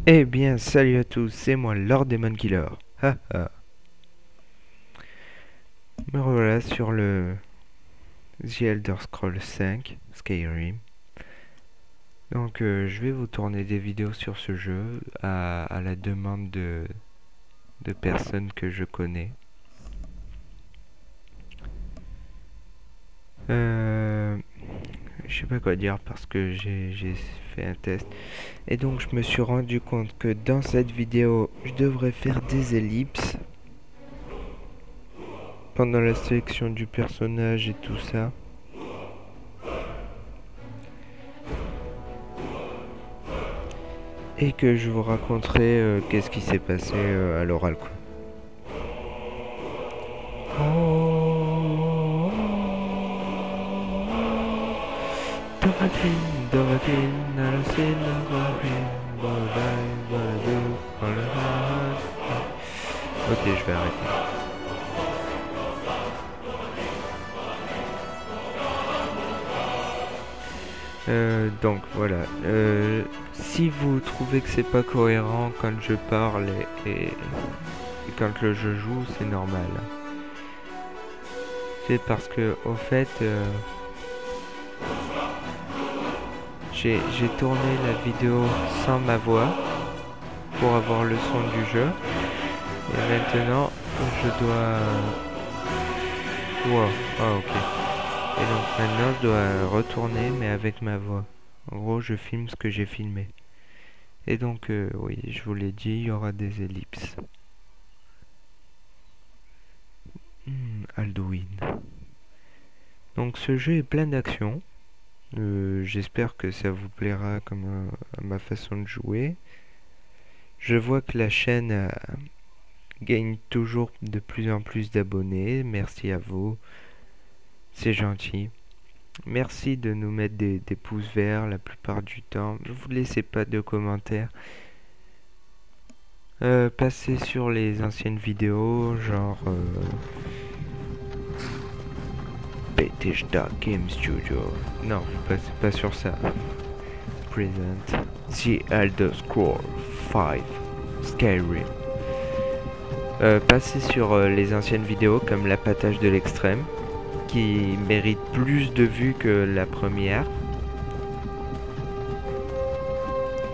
Eh bien, salut à tous, c'est moi, Lord Demon Killer. Ha ha. Me revoilà sur le The Elder Scrolls 5, Skyrim. Donc, je vais vous tourner des vidéos sur ce jeu à la demande de personnes que je connais. Je sais pas quoi dire parce que j'ai fait un test. Et donc, je me suis rendu compte que dans cette vidéo, je devrais faire des ellipses pendant la sélection du personnage et tout ça. Et que je vous raconterai qu'est-ce qui s'est passé à l'oral, quoi. Ok, je vais arrêter. Donc voilà, si vous trouvez que c'est pas cohérent quand je parle et quand le jeu joue, c'est normal. C'est parce que au fait, j'ai tourné la vidéo sans ma voix pour avoir le son du jeu. Et maintenant, je dois... Wow, ah ok. Et donc maintenant, je dois retourner, mais avec ma voix. En gros, je filme ce que j'ai filmé. Et donc, oui, je vous l'ai dit, il y aura des ellipses. Alduin. Donc ce jeu est plein d'action. J'espère que ça vous plaira comme à ma façon de jouer. Je vois que la chaîne gagne toujours de plus en plus d'abonnés. Merci à vous. C'est gentil. Merci de nous mettre des pouces verts la plupart du temps. Ne vous laissez pas de commentaires. Passez sur les anciennes vidéos, genre Bethesda Game Studio. Non, passez pas sur ça. Present The Elder Scrolls 5 Skyrim. Passez sur les anciennes vidéos comme l'appâtage de l'extrême, qui mérite plus de vues que la première,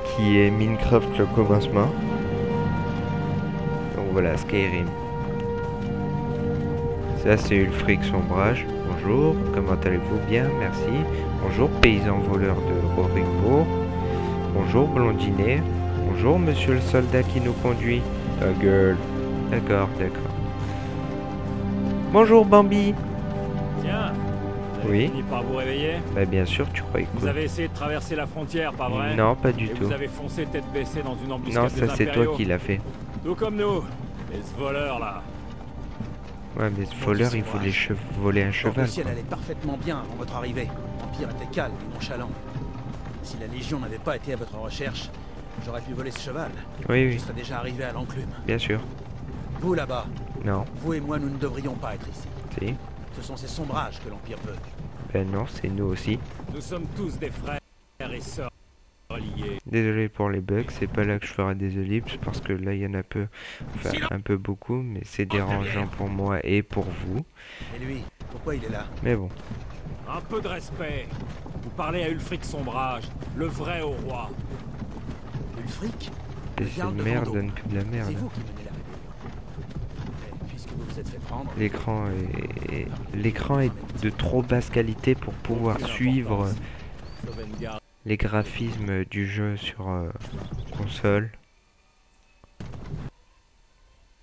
qui est Minecraft le commencement. Donc voilà, Skyrim. Ça c'est Ulfric Sombrage. Bonjour, comment allez-vous? Bien, merci. Bonjour, paysan voleur de Rorickbourg. Bonjour, blondinet. Bonjour, monsieur le soldat qui nous conduit. Ta gueule. D'accord, d'accord. Bonjour, Bambi. Tiens, vous avez fini par vous réveiller? Bah bien sûr, tu croyais quoi? Vous avez essayé de traverser la frontière, pas vrai? Non, pas du Et tout. vous avez foncé tête baissée dans une embuscade Non, des ça c'est toi impériaux. qui l'as fait. Tout comme nous, les voleurs là. Ouais, mais ce voleur, il voulait voler un cheval. Le ciel allait parfaitement bien avant votre arrivée. L'Empire était calme et nonchalant. Si la Légion n'avait pas été à votre recherche, j'aurais pu voler ce cheval. Oui, Je oui, serais déjà arrivé à l'enclume. bien sûr. Vous là-bas, Non, vous et moi, nous ne devrions pas être ici. si. Ce sont ces sombrages que l'Empire veut. Ben non, c'est nous aussi. Nous sommes tous des frères et sœurs liés. Désolé pour les bugs, c'est pas là que je ferai des ellipses parce que là il y en a peu, enfin un peu beaucoup, mais c'est dérangeant pour moi et pour vous. Et lui, pourquoi il est là? Mais bon, Un peu de respect. Vous parlez à Ulfric Sombrage, le vrai au roi. Ulfric? et Le cette Jarl de merde Vendôme. donne que de la C'est merde. vous qui menez la rébellion. Et puisque vous vous êtes fait prendre... L'écran est de trop basse qualité pour pouvoir suivre Sauvegarde. les graphismes du jeu sur console.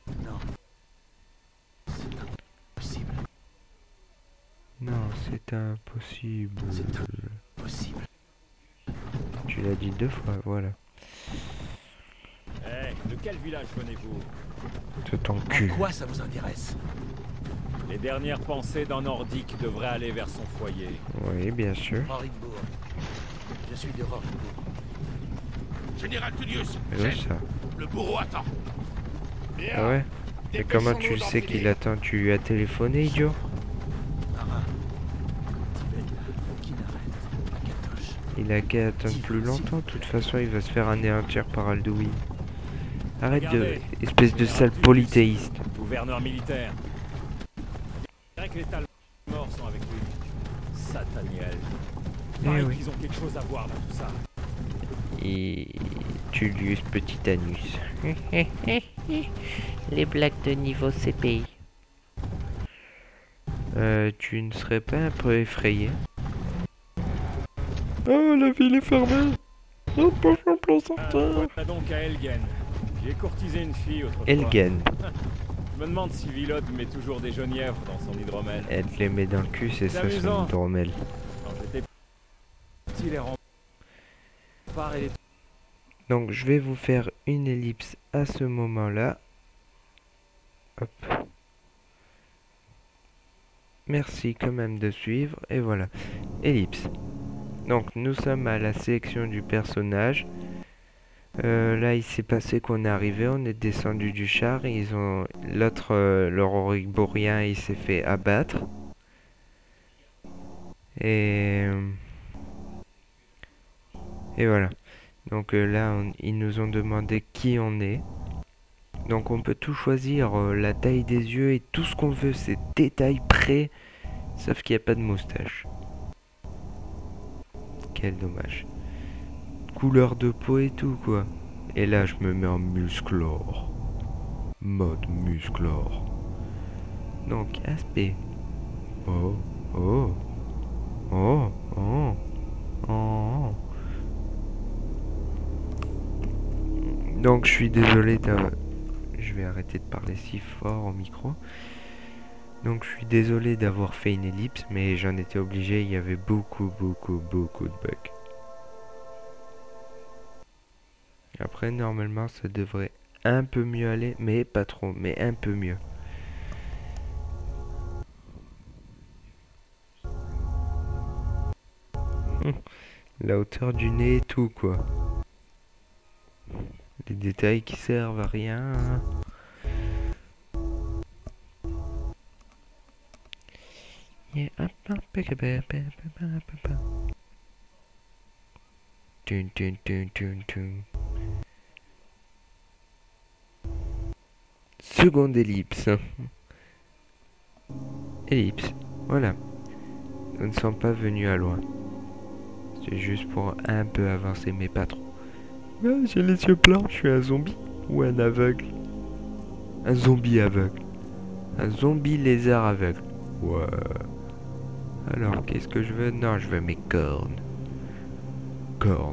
Non. C'est impossible. Non, c'est impossible. C'est impossible. Tu l'as dit 2 fois, voilà. Eh, de quel village venez-vous? De ton En cul. quoi ça vous intéresse? Les dernières pensées d'un Nordique devraient aller vers son foyer. Oui, bien sûr. Rorickbourg. Je suis de Rorickbourg. Général Tullius, Mais oui, ça. le bourreau attend. Bien. Ah ouais? Et comment tu le sais qu'il attend? Tu lui as téléphoné, idiot? Mara. Tibet, Kinnaret, Akatosh. Il a qu'à attendre plus longtemps. De toute façon, il va se faire anéantir par Alduin. Arrête Regardez, espèce de sale polythéiste. Gouverneur militaire. Je dirais que les Talmors morts sont avec lui. Sataniel. Eh Pareil oui. qu'ils ont quelque chose à voir dans tout ça. Et Tullius Petit Anus. Les blagues de niveau CPI. Tu ne serais pas un peu effrayé? Oh, la ville est fermée. Oh, pas Voilà donc à Elgen. J'ai courtisé une fille autrefois. Elgen. Je me demande si Vilod met toujours des genièvres dans son hydromel. Elle te les met dans le cul, c'est ça son amusant. hydromel. Quand j'étais petit, les remparts et les... Donc je vais vous faire une ellipse à ce moment-là. Hop. Merci quand même de suivre. Et voilà. Ellipse. Donc nous sommes à la sélection du personnage. Là il s'est passé qu'on est arrivé, on est descendu du char. Ils ont l'autre, l'Auroriborien, il s'est fait abattre. Et voilà. Donc là, ils nous ont demandé qui on est. Donc on peut tout choisir, la taille des yeux et tout ce qu'on veut, c'est détail près. Sauf qu'il n'y a pas de moustache. Quel dommage. Couleur de peau et tout quoi. Et là je me mets en musclore. Mode musclore. Donc aspect. Oh, oh, oh, oh, oh. Donc je suis désolé je vais arrêter de parler si fort au micro. Donc je suis désolé d'avoir fait une ellipse, mais j'en étais obligé, il y avait beaucoup de bugs. Après normalement ça devrait un peu mieux aller, mais pas trop, mais un peu mieux. La hauteur du nez et tout quoi. Des détails qui servent à rien. Yeah. Tun, tun, tun, tun, tun. Seconde ellipse. Ellipse. Voilà. Nous ne sommes pas venus à loin. C'est juste pour un peu avancer, mais pas trop. Ouais, j'ai les yeux blancs, je suis un zombie ou un aveugle? Un zombie aveugle. Un zombie lézard aveugle. Ouais. Alors, qu'est-ce que je veux? Non, je veux mes cornes. Cornes.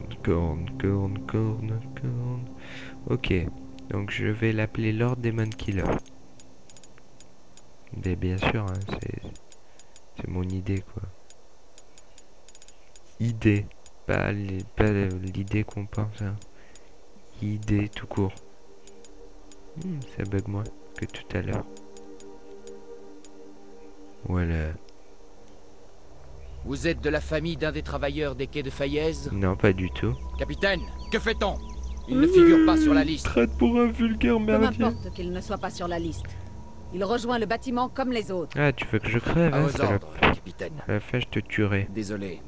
Ok. Donc, je vais l'appeler Lord Demon Killer. Mais bien sûr, hein, c'est mon idée, quoi. Idée. Pas l'idée qu'on pense, hein. Idée tout court. Ça bug moins que tout à l'heure. Voilà. Vous êtes de la famille d'un des travailleurs des quais de Fayez? Non, pas du tout. Capitaine, que fait-on? Il ne figure pas sur la liste. Traite pour un vulgaire Peu merdier. m'importe qu'il ne soit pas sur la liste. Il rejoint le bâtiment comme les autres. Ah, tu veux que je crève, À hein, vos salope. ordres, capitaine. À la fin, je te tuerai. Désolé.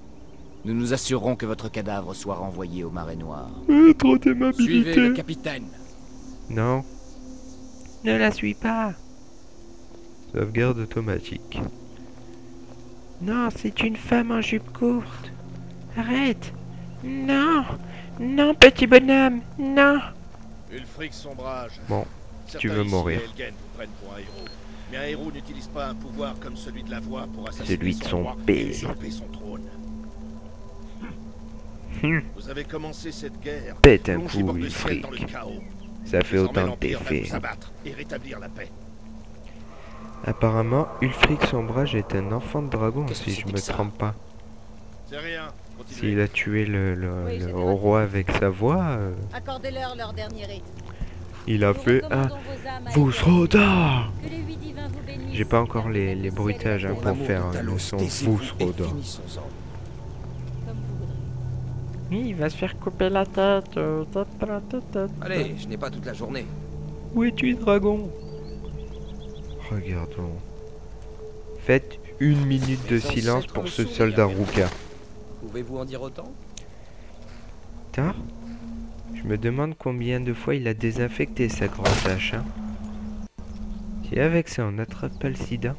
Nous nous assurerons que votre cadavre soit renvoyé au Marais Noir. Trop Suivez le d'aimabilité. capitaine. Non. Ne la suis pas. Sauvegarde automatique. Non, c'est une femme en jupe courte. Arrête. Non. Non, petit bonhomme. Non. Ulfric Sombrage. Bon, tu Certains veux ici mourir. à Elgen vous prennent pour un héros. Mais un héros n'utilise pas un pouvoir comme celui de la voix pour assassiner Celui de son roi père. et usurper son trône. Vous avez commencé cette guerre. Pète un plongé coup, bord de ciel dans le Ulfric. chaos. Ça fait Désormais, autant de l'Empire va d'effets. vous abattre et rétablir la paix. Apparemment, Ulfric Sombrage est un enfant de dragon, Qu'est-ce que si je c'était me que ça? trompe pas. C'est rien. Continuez. S'il a tué le Oui, j'ai roi avec sa voix, Accordez-leur leur dernier rite. il a Nous fait un recommandons vos âmes à vous Elgen. Sroda. Que les huit divins vous bénissent. J'ai pas encore car les vous êtes bruitages hein, célèbres. pour faire le son vous Sroda. Comme vous voudrez. Il va se faire couper la tête. Allez, je n'ai pas toute la journée. Où es-tu, dragon? Regardons. Faites une minute de Les silence ancêtres pour me ce sourient, soldat bien. rouquin. Pouvez-vous en dire autant? tard. Je me demande combien de fois il a désinfecté sa grosse hache. Hein. Si avec ça on attrape pas le sida.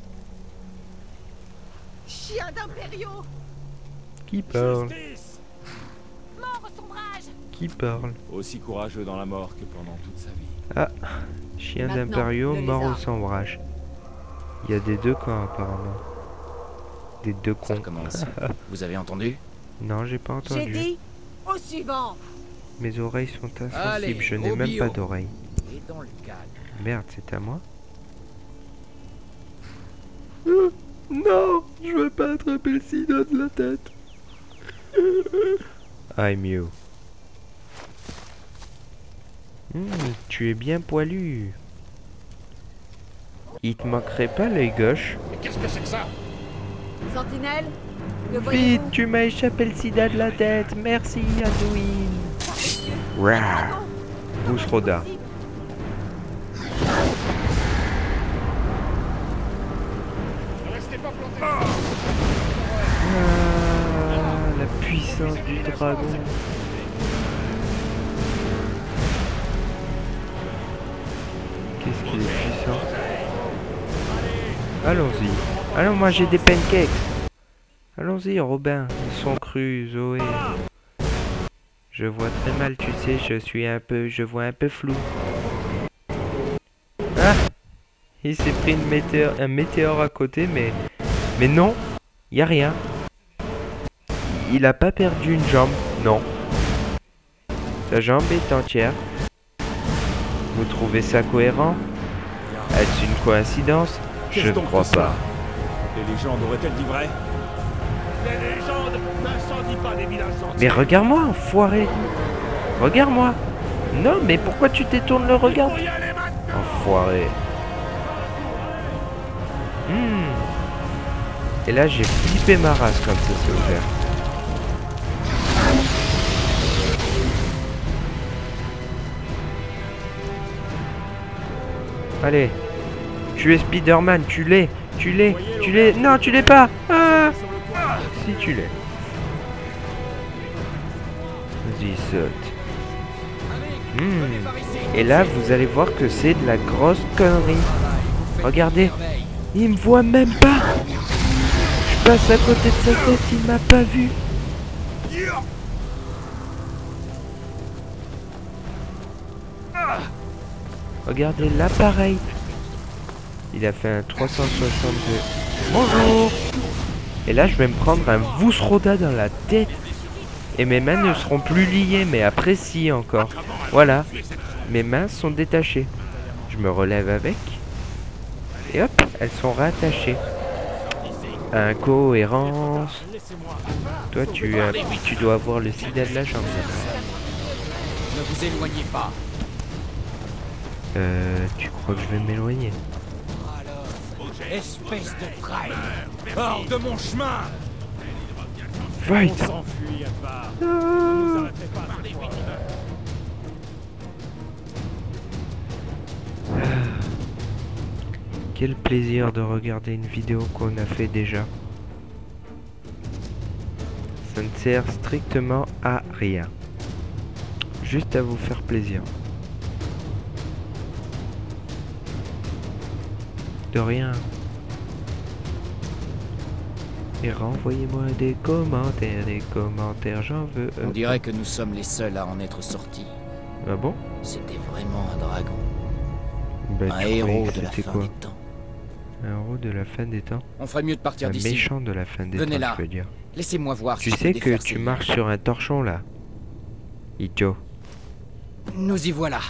Chien d'impériaux! Qui parle? Justice! Mort au sombrage! Qui parle? Aussi courageux dans la mort que pendant toute sa vie. Ah, chien Maintenant, d'impériaux le mort au lézard. sombrage. Il y a des deux camps apparemment. Des deux Ça cons. commence. Vous avez entendu? Non, j'ai pas J'ai entendu. dit au suivant! Mes oreilles sont insensibles, Allez, je n'ai au même bio. pas d'oreilles. Et dans le calme. Merde, c'est à moi? Non, je veux pas attraper le sida de la tête. I'm you. Tu es bien poilu. Il te manquerait pas l'œil gauche? Mais qu'est-ce que c'est que ça? Sentinelle, le Vite, voyez-vous? tu m'as échappé le sida de la tête. Merci, Anduin. Rah. Bousroda. Ne restez pas plantés. Ah, la puissance du dragon. Qu'est-ce qu'il est puissant. Allons-y. Allons manger des pancakes. Allons-y, Robin. Ils sont crus, Zoé. Je vois très mal, tu sais, je vois un peu flou. Ah! Il s'est pris un météore à côté, mais non, y a rien. Il a pas perdu une jambe, non. Sa jambe est entière. Vous trouvez ça cohérent? Est-ce une coïncidence? Je ne crois pas. Les légendes auraient-elles dit vrai? Les légendes n'incendient pas des villages entiers. Mais regarde-moi, enfoiré. Regarde-moi. Non, mais pourquoi tu détournes le regard? Faut y aller maintenant. Enfoiré. Et là, j'ai flippé ma race quand ça s'est ouvert. Allez. Tu es Spider-Man, tu l'es. Non, tu l'es pas. Ah. Si tu l'es. Vas-y, saute. Et là, vous allez voir que c'est de la grosse connerie. Regardez. Il me voit même pas. Je passe à côté de sa tête, il m'a pas vu. Regardez l'appareil. Il a fait un 362. Bonjour. Et là, je vais me prendre un Vousroda dans la tête. Et mes mains ne seront plus liées, mais après si encore. Voilà. Mes mains sont détachées. Je me relève avec. Et hop, elles sont rattachées. Incohérence. Toi, tu dois avoir le sida de la jambe. Ne vous éloignez pas. Tu crois que je vais m'éloigner? Espèce de traître. Hors de mon chemin. Fight! On s'enfuit à part. Ne nous arrêtez pas cette fois. Quel plaisir de regarder une vidéo qu'on a fait déjà. Ça ne sert strictement à rien. Juste à vous faire plaisir. De rien. Et renvoyez-moi des commentaires, j'en veux. On dirait que nous sommes les seuls à en être sortis. Ah bon? C'était vraiment un dragon. Ben, Un tu héros croyais que de la c'était fin quoi? des temps. Un héros de la fin des temps? On ferait mieux de partir Un d'ici. méchant de la fin des Venez temps, là. je veux dire. Laissez-moi voir Tu si je sais peux que défaire tu ces marches liens. sur un torchon là. Idiot. Nous y voilà.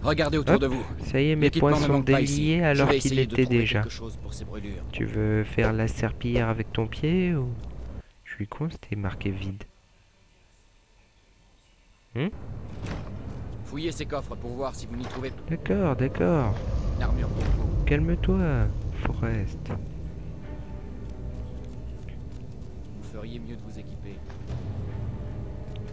Regardez autour Hop, de vous. ça y est, mes L'équipement poings ne sont manque pas ici. déliés Je alors vais qu'il essayer de était trouver déjà. quelque chose pour ces brûlures. Tu veux faire la serpillière avec ton pied ou... Je suis con, c'était marqué vide. Fouillez ces coffres pour voir si vous n'y trouvez pas D'accord, d'accord. une armure pour vous. Calme-toi, Forrest. Vous feriez mieux de vous équiper.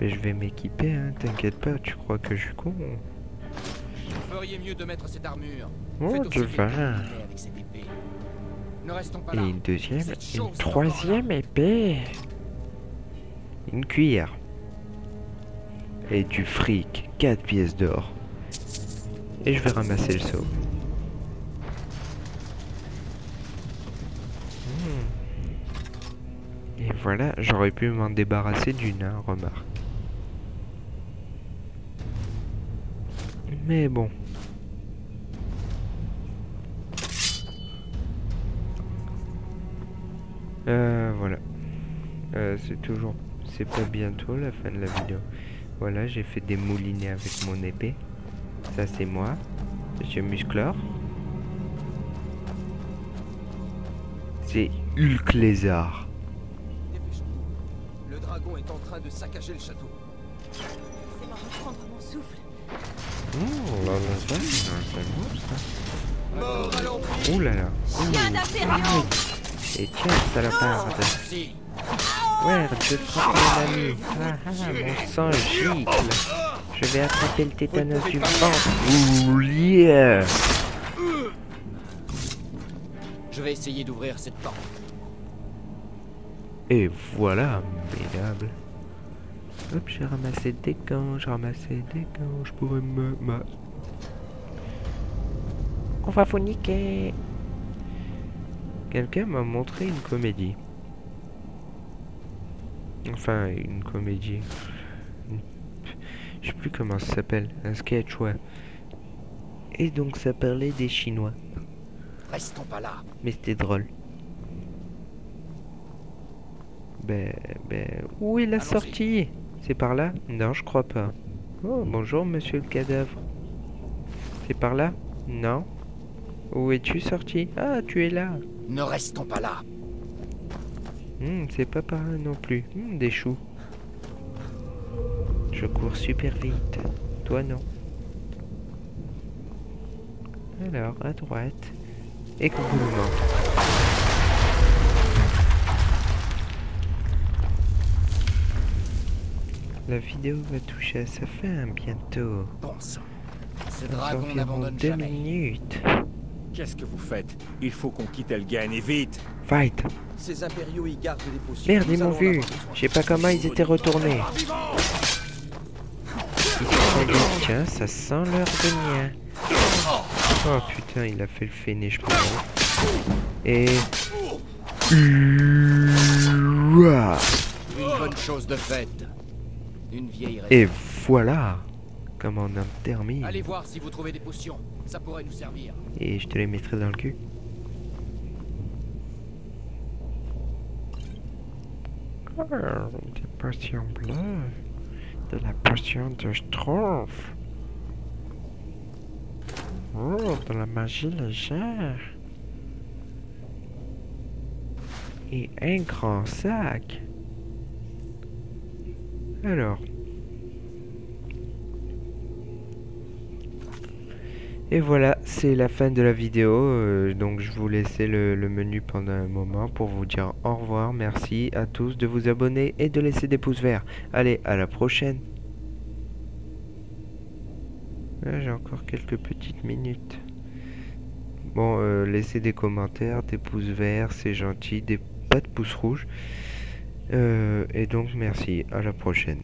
Mais je vais m'équiper, hein, t'inquiète pas, tu crois que je suis con? Vous feriez mieux de mettre cette armure. Oh, Faites aussi tu quelques vas. militaires avec cette épée. Ne restons pas Et là. une deuxième, Cette chose une est troisième épée. Une cuillère. Et du fric, 4 pièces d'or. Et je vais ramasser le seau. Et voilà, j'aurais pu m'en débarrasser d'une, hein, remarque. Mais bon. Voilà. C'est pas bientôt la fin de la vidéo. Voilà, j'ai fait des moulinets avec mon épée. Ça c'est moi, Monsieur Musclor. C'est Hulk Lézard. Dépêchons-nous. Le dragon est en train de saccager le château. Laissez-moi reprendre mon souffle. Oh là là, ça bouge ça. Mort à l'entrée. Ouh là là. Chien d'Impérion! Et tiens, saloparde. Si. Ouais, je frappe mon ami. Ah ah, mon sang gicle. Je vais attraper le tétanos du ventre. Ouh yeah. Je vais essayer d'ouvrir cette porte. Et voilà, mesdames. Hop, j'ai ramassé des gants, je pourrais On va vous niquer. Quelqu'un m'a montré une comédie. Enfin, une comédie. Je sais plus comment ça s'appelle. Un sketch, ouais. Et donc ça parlait des Chinois. Restons pas là. Mais c'était drôle. Où est la sortie? C'est par là? Non, je crois pas. Oh, bonjour, monsieur le cadavre. C'est par là? Non. Où es-tu sorti? Ah, tu es là. Ne restons pas là. C'est pas par là non plus. Des choux. Je cours super vite. Toi, non. Alors, à droite. Écoulement. La vidéo va toucher à sa fin bientôt. Bon sang. Ce Dans dragon environ n'abandonne 2 jamais. minutes. Qu'est-ce que vous faites? Il faut qu'on quitte Elgane et vite. Fight. Ces impériaux y gardent des potions. Merde, Nous ils m'ont allons en vu. avoir besoin. Je sais pas comment ils étaient retournés. Ils se sont dit, tiens, ça sent leur beignet. Oh putain, il a fait le fainé, je pense. Et... Ouah. Une bonne chose de faite. Une vieille Et raison. voilà comment on en termine. Allez voir si vous trouvez des potions. Ça pourrait nous servir. Et je te les mettrai dans le cul. Oh, des potions bleues. De la potion de Schtroumpf. Oh, de la magie légère. Et un grand sac. Alors. Et voilà, c'est la fin de la vidéo. Donc je vous laissais le menu pendant un moment pour vous dire au revoir. Merci à tous de vous abonner et de laisser des pouces verts. Allez, à la prochaine. Là, j'ai encore quelques petites minutes. Bon, laissez des commentaires, des pouces verts, c'est gentil, pas de pouces rouges. Et donc merci, à la prochaine.